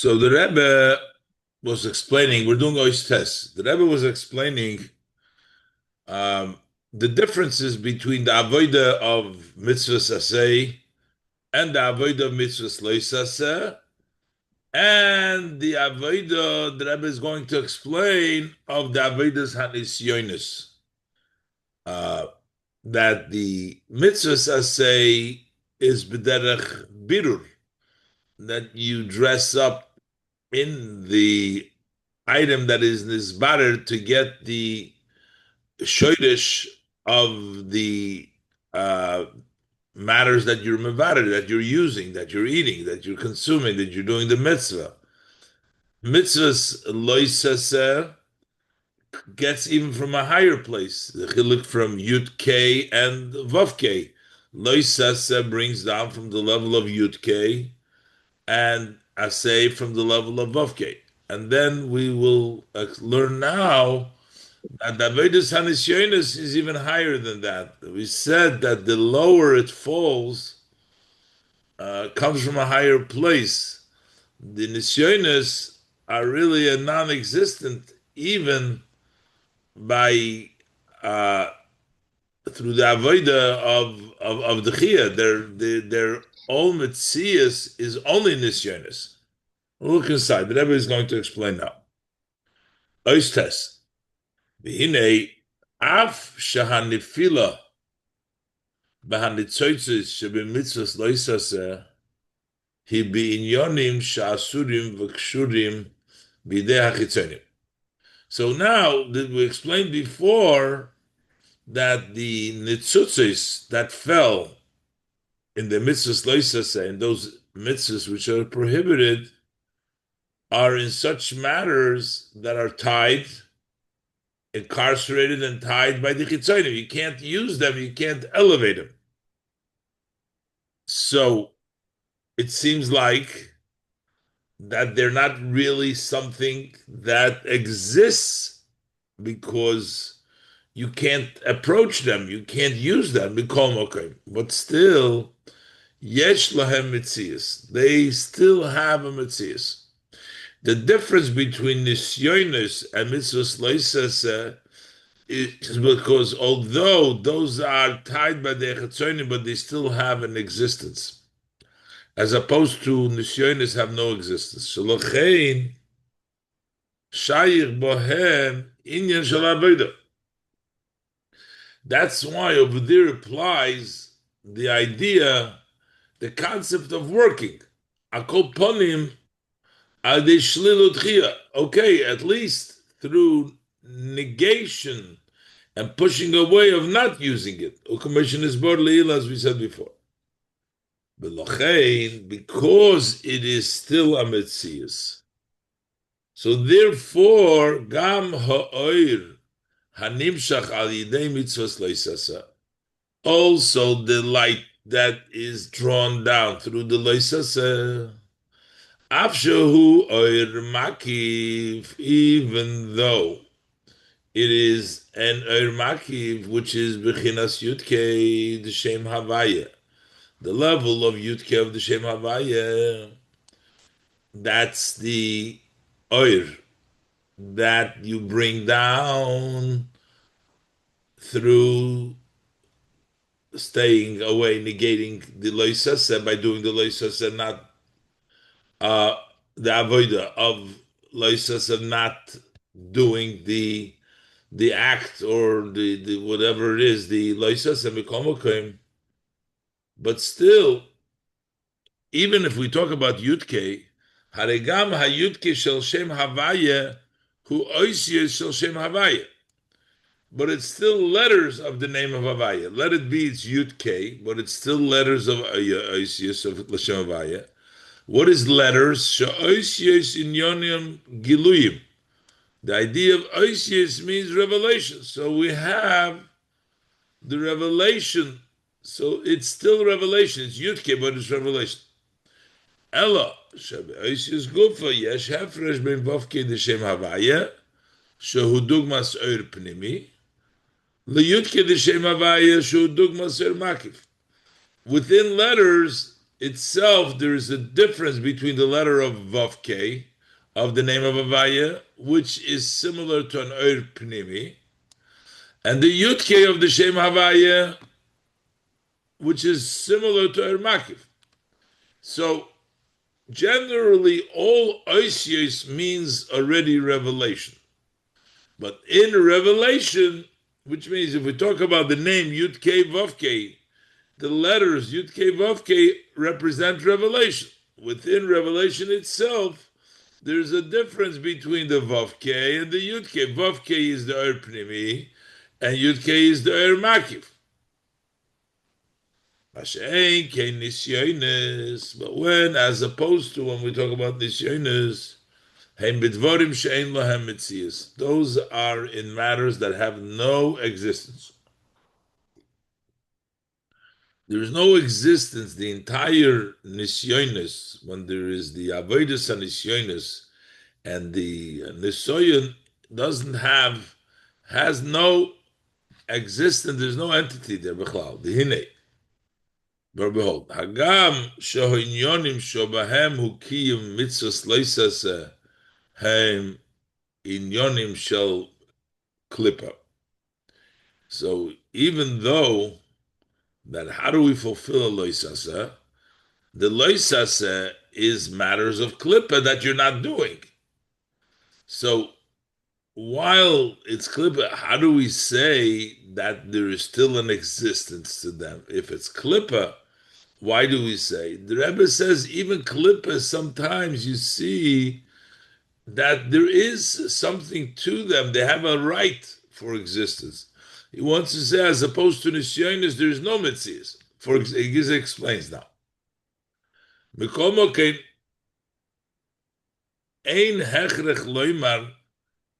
So the Rebbe was explaining, we're doing test. The Rebbe was explaining um, the differences between the avodah of mitzvahs aseh and the avodah of mitzvahs lois aseh, and the avodah the Rebbe is going to explain of the avodas hanisyonis. Uh, that the mitzvahs aseh is b'derech birur, that you dress up in the item that is nisbarer to get the shoydish of the uh, matters that you're mevarer, that you're using, that you're eating, that you're consuming, that you're doing the mitzvah. Mitzvahs loisaseh gets even from a higher place. The chiluk from Yud K and Vav K. Loisaseh brings down from the level of Yud K and Aseh from the level of Vav K. And then we will learn now that the Avedis Hanisyonis is even higher than that. We said that the lower it falls comes from a higher place. The Nisyonis are really a non-existent even by through the Avodah of the Chia. Their all Metzias is only Nisyonis. Look inside. The Rebbe is going to explain now. Oistes. והנה, אף שהנפילה בהניצוצות שבמצוות לא יססה, היא בעניונים שאסורים וקשורים בידי החיצונים. So now, we explained before that the nitzutzis that fell in the mitzvahs lo yisaseh, in those mitzvahs which are prohibited, are in such matters that are tied, incarcerated and tied by the chitzonim. You can't use them, you can't elevate them. So it seems like that they're not really something that exists because you can't approach them, you can't use them. But still, yesh lahem mitzias. They still have a mitzias. The difference between nisyonis and mitzvahs loisaseh is because although those are tied by the chetzonim, but they still have an existence, as opposed to nisyonis have no existence. Shalochein shayich bohem inyan shel avodah. That's why over there applies the idea, the concept of working. Akol ponim. Okay, at least through negation and pushing away of not using it. As we said before. Because it is still a metzias. So therefore, gam ha'oir hanimshach al yidei mitzvos loisasa. Also the light that is drawn down through the loisasa. Afshahu oir makiv, even though it is an oir makiv, which is bechinas yudke, the shem havaya, the level of yudke of the shem havaya. That's the oir that you bring down through staying away, negating the loisasa by doing the loisasa, not the avodah of loisas, of not doing the act or the whatever it is, the loisas and mikomokim. But still, even if we talk about yudke, haregam hayudke shel shem havaya hu oisius shel shem havaya. But it's still letters of the name of havaya. Let it be it's yudke, but it's still letters of oisius of Shem havaya. What is letters? Sha'oisius inyonium giluyim. The idea of oisius means revelation. So we have the revelation. So it's still revelation. It's yudke, but it's revelation. Ella, oisius gufa yesh hefresh ben vavke d'shem havaya shehu dugmas oir pnimi leyudke d'shem havaya shehu dugmas oir makif. Within letters, itself, there is a difference between the letter of Vav K, of the name of Avaya, which is similar to an Ur Pnimi, and the Yud K of the Shem Havaya, which is similar to Ur Makiv. So generally, all Oisios means already revelation. But in revelation, which means if we talk about the name Yud K Vav K, the letters Yud K Vav K represent revelation. Within revelation itself, there's a difference between the Vav K and the Yud K. Vav K is the Ur Pnimi, and Yud K is the Ur Makiv. But when, as opposed to when we talk about Nisyonis, those are in matters that have no existence. There is no existence. The entire Nisyonis, when there is the Avodas and Nisyonis, and the Nisoyon has no existence. There's no entity there. B'chlal. The Hine. But behold, Hagam shohinyonim shobahem hukiyim mitzvos leisase hem inyonim shel klipa. So even though that how do we fulfill a loisase? The loisase is matters of klipa that you're not doing. So while it's klipa, how do we say that there is still an existence to them? If it's klipa, why do we say? The Rebbe says even klipa, sometimes you see that there is something to them. They have a right for existence. He wants to say, as opposed to nisyonis, there is no mitzias. He explains now. Mikol mokein, ein hechrech loymar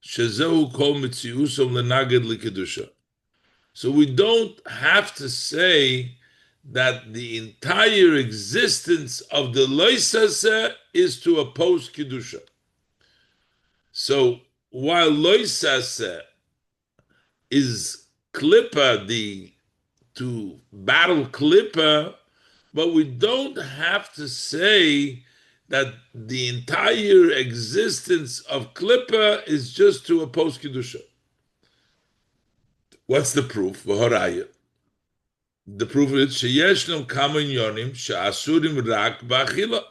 shezehu kol mitziusom lenaged likedusha. So we don't have to say that the entire existence of the loisase is to oppose kedusha. So while loisase is klippa, to battle klippa, but we don't have to say that the entire existence of klippa is just to oppose kedusha. What's the proof? V'horaya. The proof is sheyeshnom kama inyonim she'asurim rak b'achila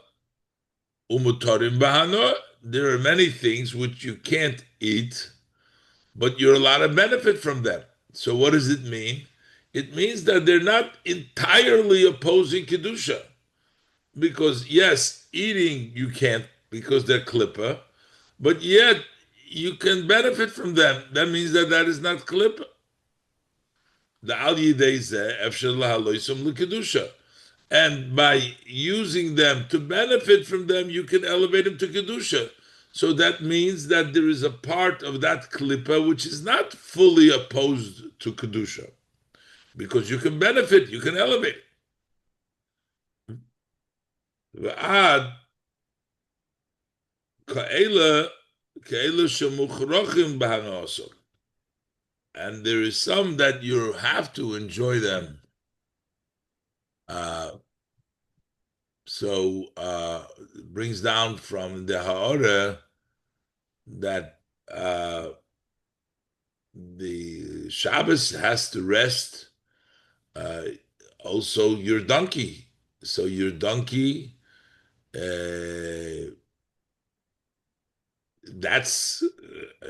u'mutarim b'hano. There are many things which you can't eat, but you're allowed to benefit from them. So what does it mean? It means that they're not entirely opposing kedusha, because yes, eating you can't because they're klippa, but yet you can benefit from them. That means that is not klippa. The al yidei zeh efshel lahaloisum l'kedusha, and by using them to benefit from them, you can elevate them to kedusha. So that means that there is a part of that klippa which is not fully opposed to kedusha, because you can benefit, you can elevate it. V'ad ka'ela shemuchrochim b'hanosor. And there is some that you have to enjoy them. It brings down from the Ha'ora that the Shabbos has to rest. Also, your donkey. So your donkey, that's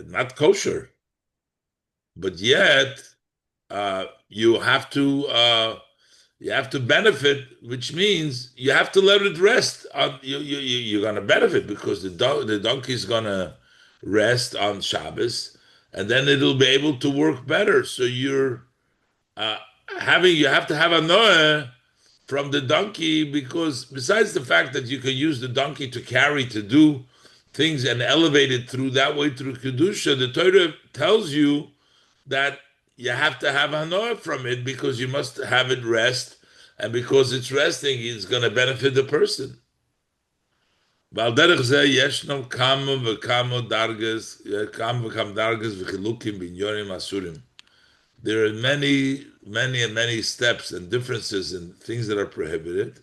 not kosher. But yet, you have to benefit, which means you have to let it rest. You're going to benefit because the donkey is going to rest on Shabbos, and then it'll be able to work better. So you have to have a noah from the donkey, because besides the fact that you can use the donkey to do things and elevate it through kedusha, the Torah tells you that you have to have hanoah from it, because you must have it rest, and because it's resting, it's going to benefit the person. There are many steps and differences in things that are prohibited.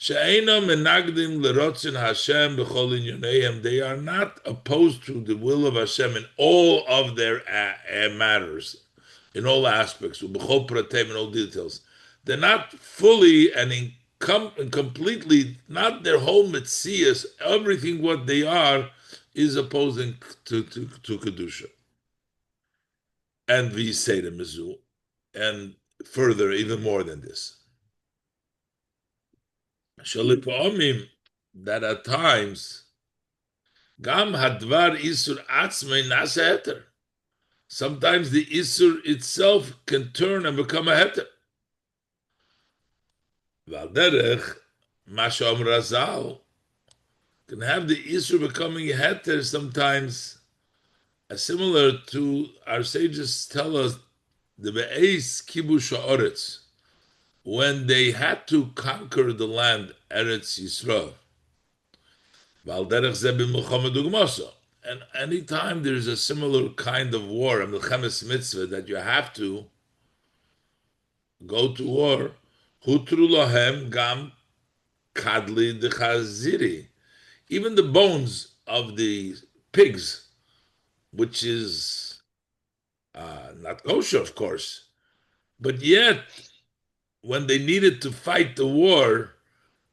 She'einam menagdim lerotzin Hashem b'chol inyoneim. They are not opposed to the will of Hashem in all of their matters, in all aspects, b'chol prateim, in all details. They're not fully and completely, not their whole metzias, everything what they are is opposing to kedusha. And we say the mizu, and further, even more than this. That at times, gam hadvar isur atzmei nasa heter. Sometimes the isur itself can turn and become a heter. Valderech, masham razal, can have the isur becoming a heter sometimes, similar to our sages tell us the be'ez kibush ha'oretz, when they had to conquer the land, Eretz Yisrael. And anytime there's a similar kind of war, a milchemes mitzvah, that you have to go to war, hutru lahem gam kadli dechaziri. Even the bones of the pigs, which is not kosher, of course, but yet, when they needed to fight the war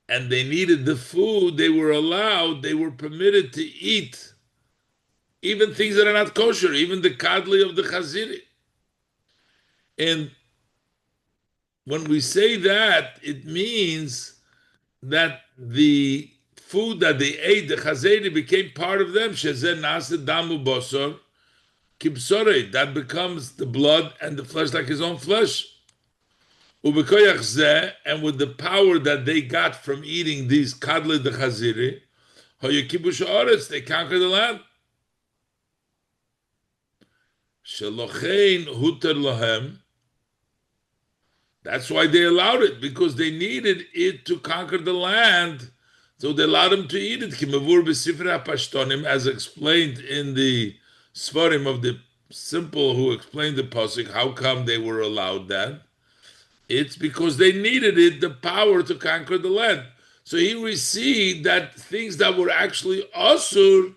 and they needed the food, they were allowed, they were permitted to eat even things that are not kosher, even the kadli of the chaziri. And when we say that, it means that the food that they ate, the chaziri, became part of them. Shezer nase damu bosor kibsore, that becomes the blood and the flesh like his own flesh. And with the power that they got from eating these kadli de chaziri, they conquered the land. That's why they allowed it, because they needed it to conquer the land. So they allowed them to eat it. As explained in the Svarim of the simple who explained the pasuk, how come they were allowed that? It's because they needed it, the power to conquer the land. So here we see that things that were actually asur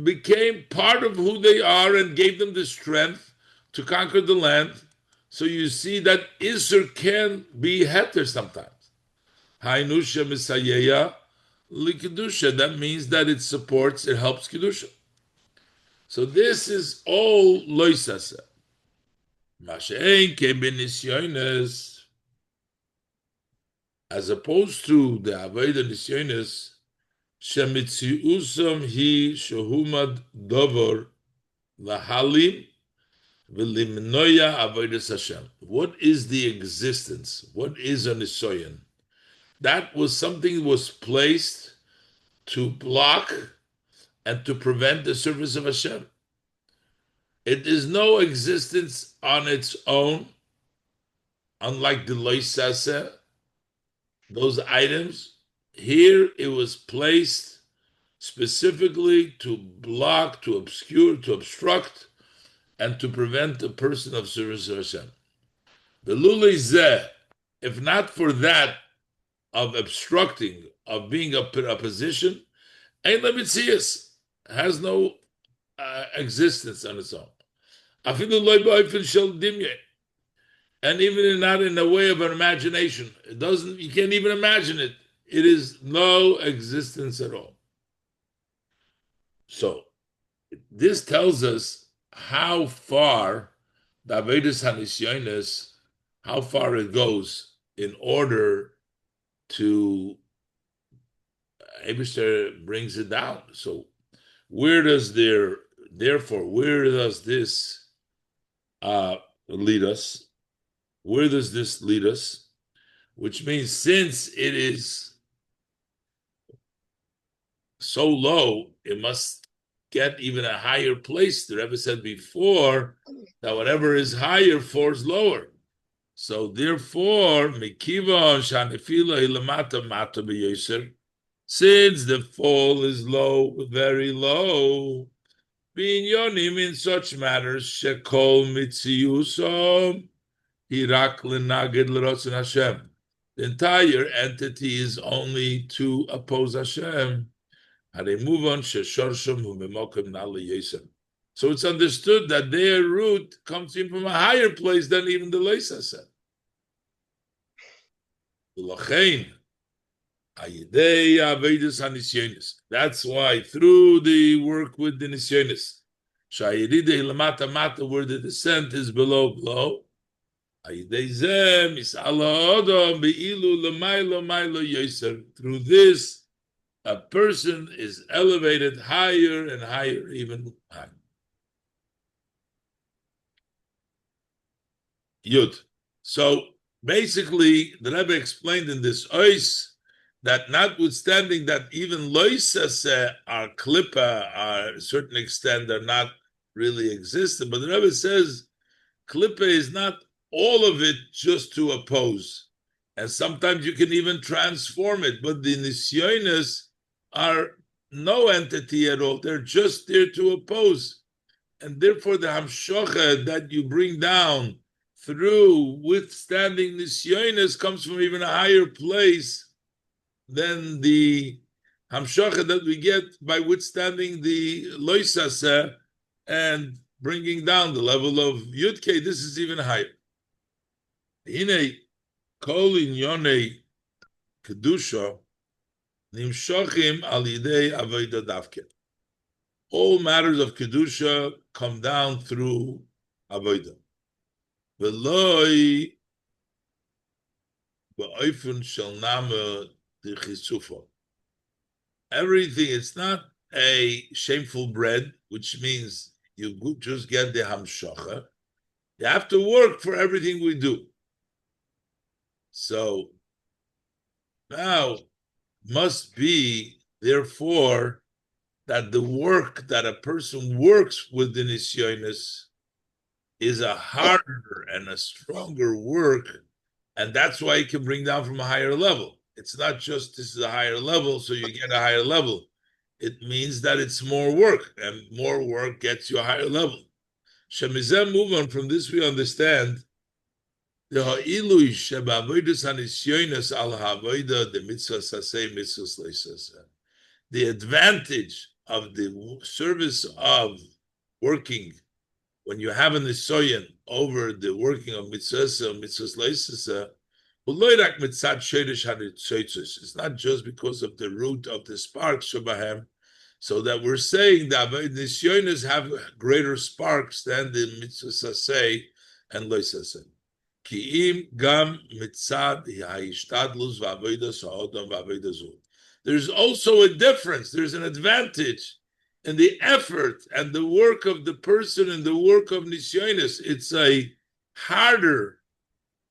became part of who they are and gave them the strength to conquer the land. So you see that isur can be heter sometimes. Hainusha misayeya likidusha. That means that it supports, it helps kedusha. So this is all loisasa. As opposed to the Avodah Nisyonis, Shemitziusam hi shehumad dover lahalim v'limnoya Avodas Hashem. What is the existence? What is a Nisyoin? That was something that was placed to block and to prevent the service of Hashem. It is no existence on its own, unlike the loisase, those items. Here it was placed specifically to block, to obscure, to obstruct, and to prevent the person of service of Hashem. The lulei, if not for that of obstructing, of being a position, ein lemitzias, has no existence on its own. And even not in the way of an imagination. It doesn't, you can't even imagine it. It is no existence at all. So this tells us how far the Avodas HaNisyonos, how far it goes in order to Eibishter brings it down. So where does this lead us? Where does this lead us? Which means, since it is so low, it must get even a higher place. The Rebbe said before that whatever is higher falls lower. So therefore, Mekiva Shanefila Ilamata Mata B'Yoser, since the fall is low, very low, being yonim in such matters, Shekol Mitziusom, Hirak Lenaged L'Rotzen Hashem, The entire entity is only to oppose Hashem. So it's understood that their root comes in from a higher place than even the Leisasa. That's why through the work with the Nisyonis, where the descent is below, through this, a person is elevated higher and higher, even higher. Yud. So basically, the Rebbe explained in this ois that notwithstanding that even loisas are klippa, are to a certain extent, are not really existent, but the Rebbe says klippa is not all of it just to oppose. And sometimes you can even transform it, but the nisyonis are no entity at all. They're just there to oppose. And therefore the hamshocha that you bring down through withstanding nisyonis comes from even a higher place than the hamshocha that we get by withstanding the loisasa and bringing down the level of yudke. This is even higher. Hine kol inyonei kedusha nimshochim al yidei avodah davke. All matters of kedusha come down through avodah. V'loi ba'ofen shel nama d'chisufa. Everything, it's not a shameful bread, which means you just get the hamshacha. You have to work for everything we do. So now must be, therefore, that the work that a person works with the nisyonis is a harder and a stronger work, and that's why it can bring down from a higher level. It's not just this is a higher level, so you get a higher level. It means that it's more work, and more work gets you a higher level. Shemizem, move on from this, we understand the ha'ilui shebaavodas hanisyonis al ha'avoda the mitzvahs hasei mitzvahs leisasa. The advantage of the service of working when you have an nisoyan over the working of mitzvahs and mitzvahs leisasa, it's not just because of the root of the sparks shabahem. So that we're saying that the nisyonis have greater sparks than the mitzvahs hasei and leisasa. There's also a difference. There's an advantage in the effort and the work of the person and the work of nisyonis. It's a harder,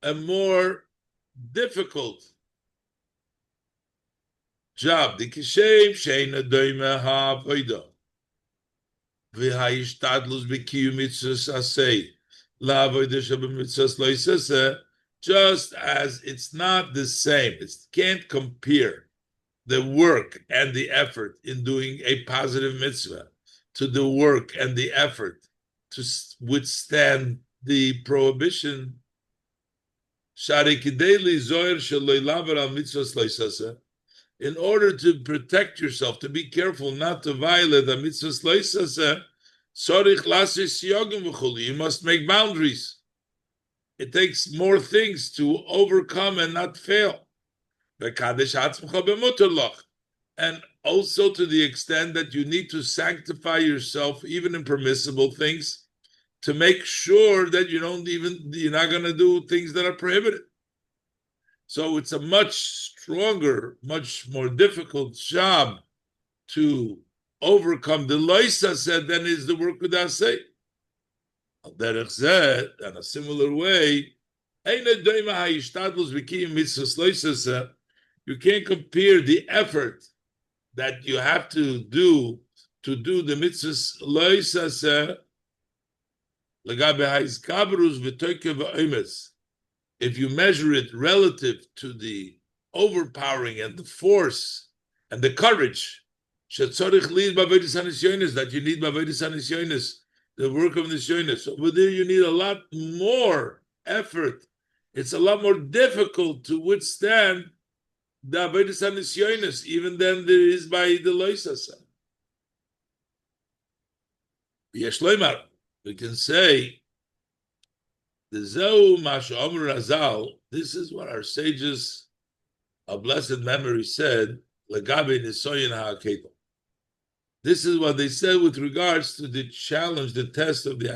a more difficult job. The kishem sheina doime ha'avoda v'ha'ishtadlus b'kiyum mitzvahs asay. Just as it's not the same, it can't compare the work and the effort in doing a positive mitzvah to the work and the effort to withstand the prohibition. In order to protect yourself, to be careful not to violate the mitzvah, you must make boundaries. It takes more things to overcome and not fail. And also to the extent that you need to sanctify yourself, even in permissible things, to make sure that you're not going to do things that are prohibited. So it's a much stronger, much more difficult job to overcome the loisa said than is the work with asay. Derech zeh, in a similar way, you can't compare the effort that you have to do the mitzvahs loisa if you measure it relative to the overpowering and the force and the courage that you need the work of nisyonis. Over there you need a lot more effort it's a lot more difficult to withstand the avodas hanisyonis, even than there is by the loisasa. Yeshloimar, we can say the Zeu Mash Omer Razal. This is what our sages of blessed memory said. Lagabe Nisoyin HaAkedah. This is what they said with regards to the challenge, the test of the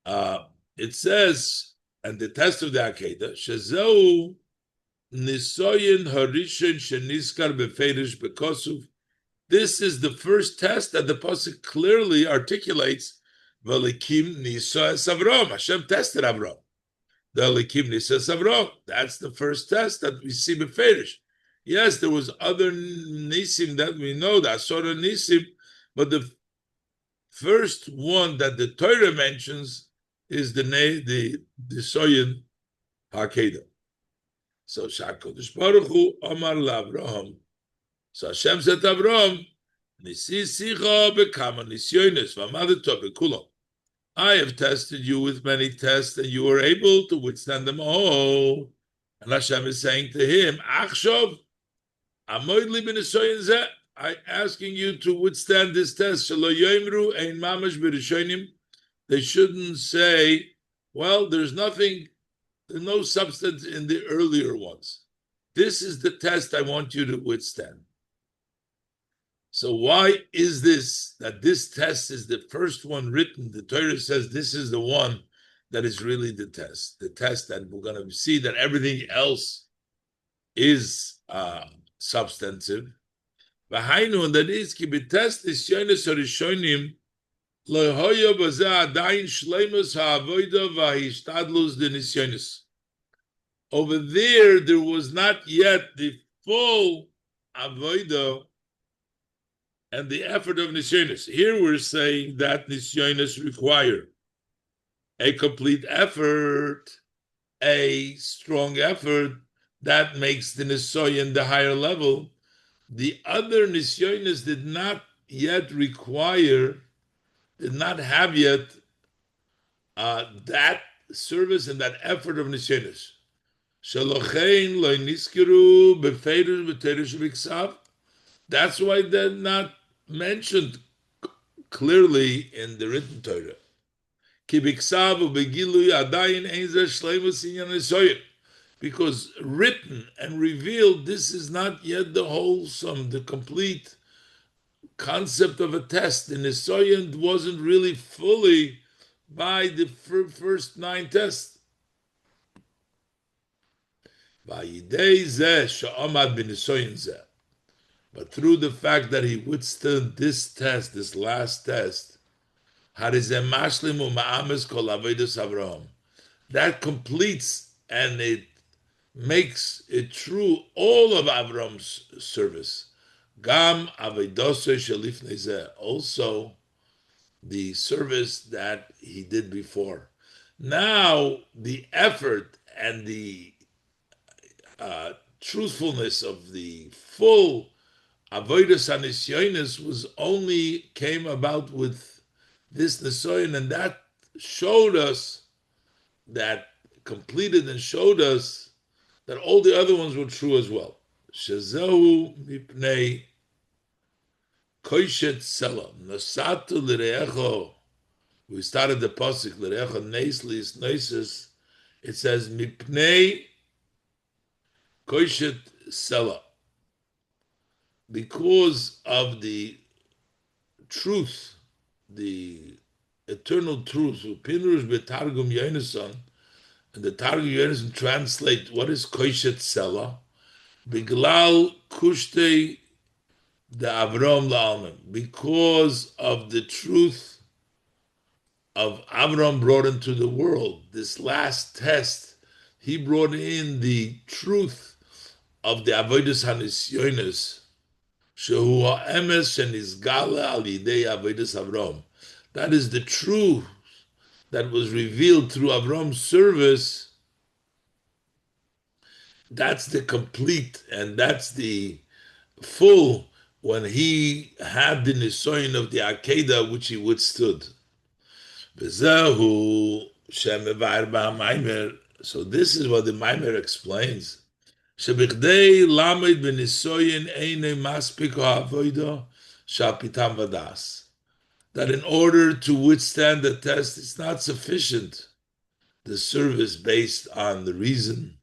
Akedah. It says, and the test of the Akedah, Shezeu Nisoyin Harishon Sheniskar Beferish Bekosuv. This is the first test that the pasuk clearly articulates. V'likim Nisoyes Avram. Hashem tested Avram. The Likim Nisoyes Avram. That's the first test that we see beferish. Yes, there was other nisim that we know, the Asora nisim, but the first one that the Torah mentions is the Soyin HaKedah. So Shakodesh Baruch Hu Amar LaAvraham. So Hashem said to Avram, Nisi Sicha Bekama Nisyonis V'Amadeto Bekulam. I have tested you with many tests, and you were able to withstand them all. And Hashem is saying to him, Achshov, Amoid li b'nisoyin zeh. I'm asking you to withstand this test. Shelo yoimru ein mamash b'rishonim. They shouldn't say, well, there's no substance in the earlier ones. This is the test I want you to withstand. So why is this, that this test is the first one written? The Torah says this is the one that is really the test that we're going to see that everything else is substantive. And that is, ki b'test nisyonos harishonim lo hoya b'zeh adayin shleimus ha'avoda v'hishtadlus denisyonos. Over there was not yet the full avoda and the effort of nisyonos. Here we're saying that nisyonos require a complete effort, a strong effort that makes the nisoyon the higher level. The other nisyonos did not have yet that service and that effort of nisyonos. Shalochein lo niskiru befeirush b'terush b'ksav. That's why they're not mentioned clearly in the written Torah. Because written and revealed, this is not yet the wholesome, the complete concept of a test. The Nisoyan wasn't really fully by the first 9 tests. But through the fact that he withstood this test, this last test, that completes and it makes it true all of Avram's service. Also the service that he did before. Now the effort and the truthfulness of the full avodas hanisyonis came about with this nisoyon, and that showed us, that completed and showed us that all the other ones were true as well. Shezehu mipnei koishet selam nasatu lirecho. We started the pasuk lirecho neislis noises. It says mipnei koishet selam, because of the truth, the eternal truth. Pinush betargum yonason. And the Targum Yonason translate what is Koishet Sela, Biglal Kushte the Avram La'almim, because of the truth of Avram brought into the world. This last test, he brought in the truth of the Avodas HaNisyonos, Shehu HaEmes Shenizgala Al Yidei Avodas Avram. That is the truth that was revealed through Avram's service. That's the complete and that's the full, when he had the nisoyon of the Akedah which he withstood. Bezehu shemevar ba'maimer. So this is what the Maimer explains. Shebichdei lamed b'nisoyin eine maspik ha'avoida shapitam vadas. That in order to withstand the test, it's not sufficient the service based on the reason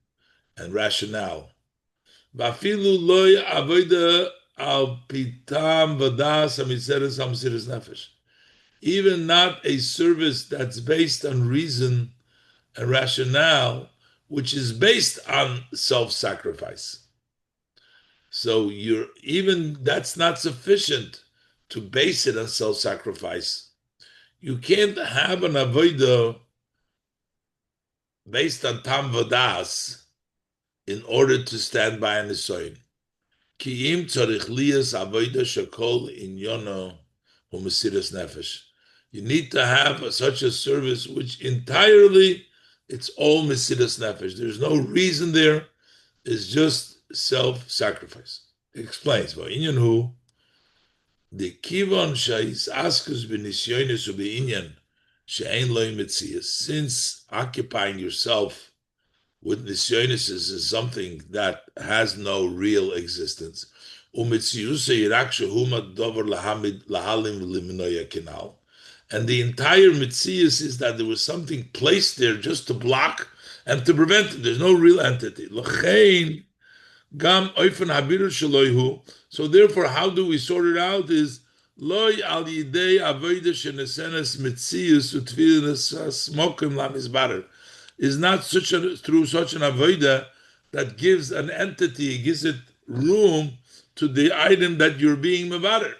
and rationale. Vafilu loy avoida al pitam vadas hamiseres hamsiris nefesh. Even not a service that's based on reason and rationale, which is based on self-sacrifice. So that's not sufficient to base it on self-sacrifice. You can't have an avodah based on tam vadas in order to stand by an nisoyin. Ki im tzarich liyas avodah shekol inyono umesiras nefesh. You need to have such a service which entirely it's all mesiras nefesh. There's no reason there. It's just self-sacrifice. It explains, the kivon shais askus b'nisyonis u'b'inyan she'ein loy metzias. Since occupying yourself with nisyonis is something that has no real existence, u'metziusa yirak shehuma dover lahamid lahalim liminoya kinal. And the entire mitzias is that there was something placed there just to block and to prevent it. There's no real entity. L'chein gam oifen habiru shaloihu. So therefore, how do we sort it out? Is loy al yidei avodah shenesenes mitzias utfilas smokim lamizbarer. Is not through such an avodah that gives an entity, gives it room to the item that you're being mevarer.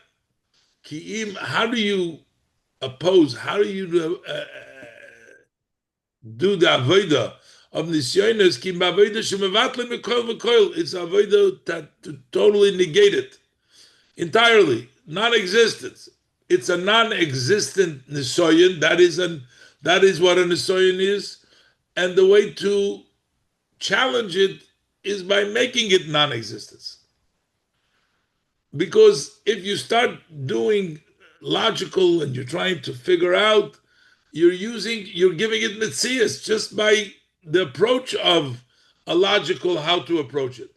Ki'im, how do you oppose? How do you do the avodah of nisyonos? Ki b'avodah shemevatle mekoil mekoil. It's avodah that to totally negate it entirely, non-existent. It's a non-existent nisoyon. That is what a nisoyon is, and the way to challenge it is by making it non-existence. Because if you start doing logical and you're trying to figure out, you're giving it mitzias just by the approach of a logical how to approach it.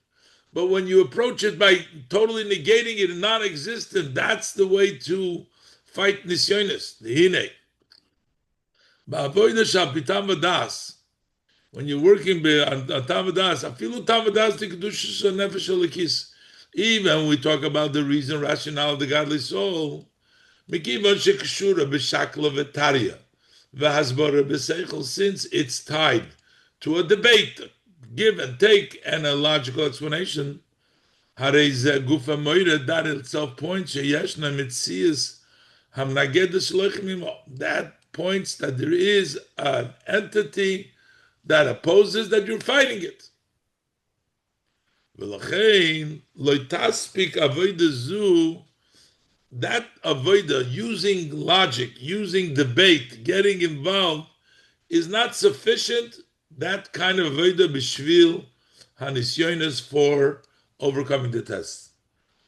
But when you approach it by totally negating it and non-existent, that's the way to fight nisyonis, the hine. Ba'avodah shal pitam vadas, when you're working on tam vadas, afilu tam vadas the kedushas nefesh elikis. Even when we talk about the reason, rationale of the godly soul, since it's tied to a debate, give and take, and a logical explanation, that itself points that points that there is an entity that opposes that you're fighting it. That avodah, using logic, using debate, getting involved, is not sufficient. That kind of avodah b'shvil hanisyonos for overcoming the test.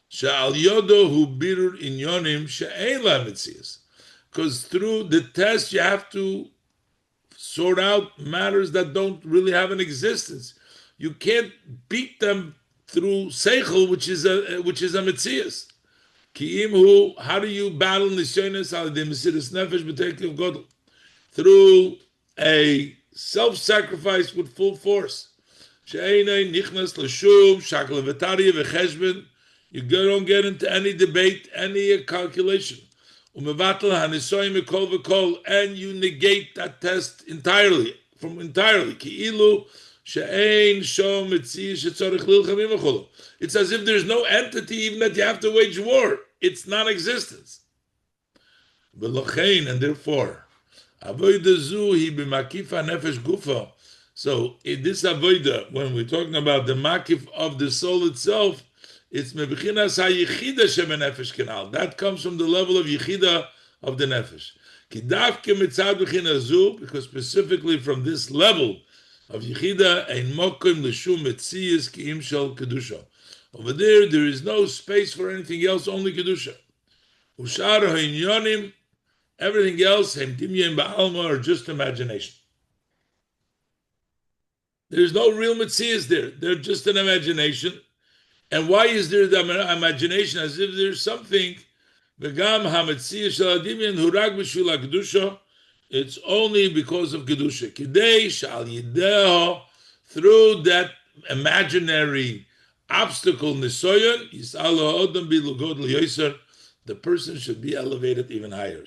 She'al yodo hu birur inyonim she'ein lahem mitzias. Because through the test you have to sort out matters that don't really have an existence. You can't beat them through seichel, which is a mitzias. How do you battle nisyonos al yedei mesiras nefesh b'tekel godel? Through a self-sacrifice with full force. She'einei nichnas l'shum shakal v'tarya v'cheshben. You don't get into any debate, any calculation. Umevatel hanisoyim mikol v'kol, and you negate that test entirely. Ki'ilu she'ein shom mitzias shetzorich lilchem imacholu. It's as if there's no entity even that you have to wage war. It's non-existence. And therefore, avodah zu hi b'makifa nefesh gufa. So in this avodah, when we're talking about the makif of the soul itself, it's mebichinas hayichida shebenefesh kenal. That comes from the level of yichida of the nefesh. Ki davke mitzad b'china zu, because specifically from this level of yichida, ein mokim l'shum metzias ki im shel kedusha. Over there is no space for anything else, only kedusha. Ushar ha'inyonim, everything else, hem dimyen ba'alma, or just imagination. There's no real Metzias there. They're just an imagination. And why is there the imagination? As if there's something. It's only because of Kedusha. Through that imaginary obstacle, the person should be elevated even higher.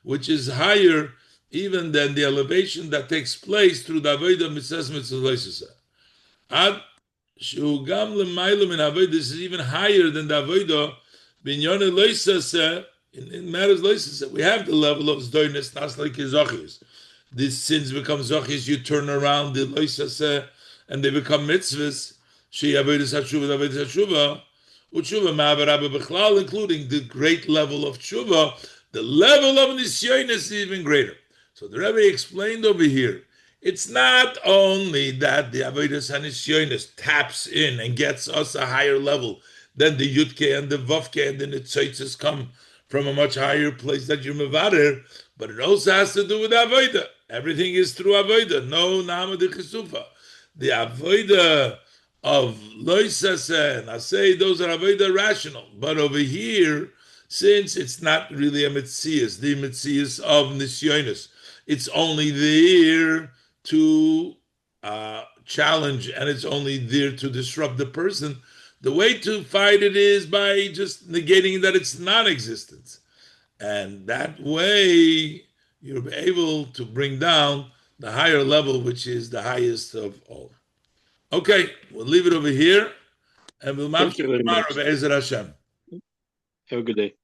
Which is higher even than the elevation that takes place through the Avodah Mitzvahs Mitzvahs. Ad Shugam Lemaila Min Avodah, this is even higher than the Avodah Binyone Loisase. In matters Loisase, we have the level of Zdoinus, not like Zochis. These sins become Zochis, you turn around the Loisase and they become mitzvahs. She Avodah Hashuva, Avodah Hashuva, Utshuva Ma'avarabba Bechlal, including the great level of Tshuva. The level of Nisyonis is even greater. So the Rebbe explained over here, it's not only that the Avodas HaNisyonis taps in and gets us a higher level than the Yudke and the Vavke and the Nitzoitzes come from a much higher place that you're Mevader, but it also has to do with Avodah. Everything is through Avodah, no Nama de Chesufa. The Avodah of Loisase and Asay, those are Avodah rational. But over here, since it's not really a Metzias, the Metzias of Nisyonis, it's only there to challenge and it's only there to disrupt the person. The way to fight it is by just negating that it's non-existent. And that way, you're able to bring down the higher level, which is the highest of all. Okay, we'll leave it over here and we'll Thank you very much. Be'ezer Hashem. Have a good day.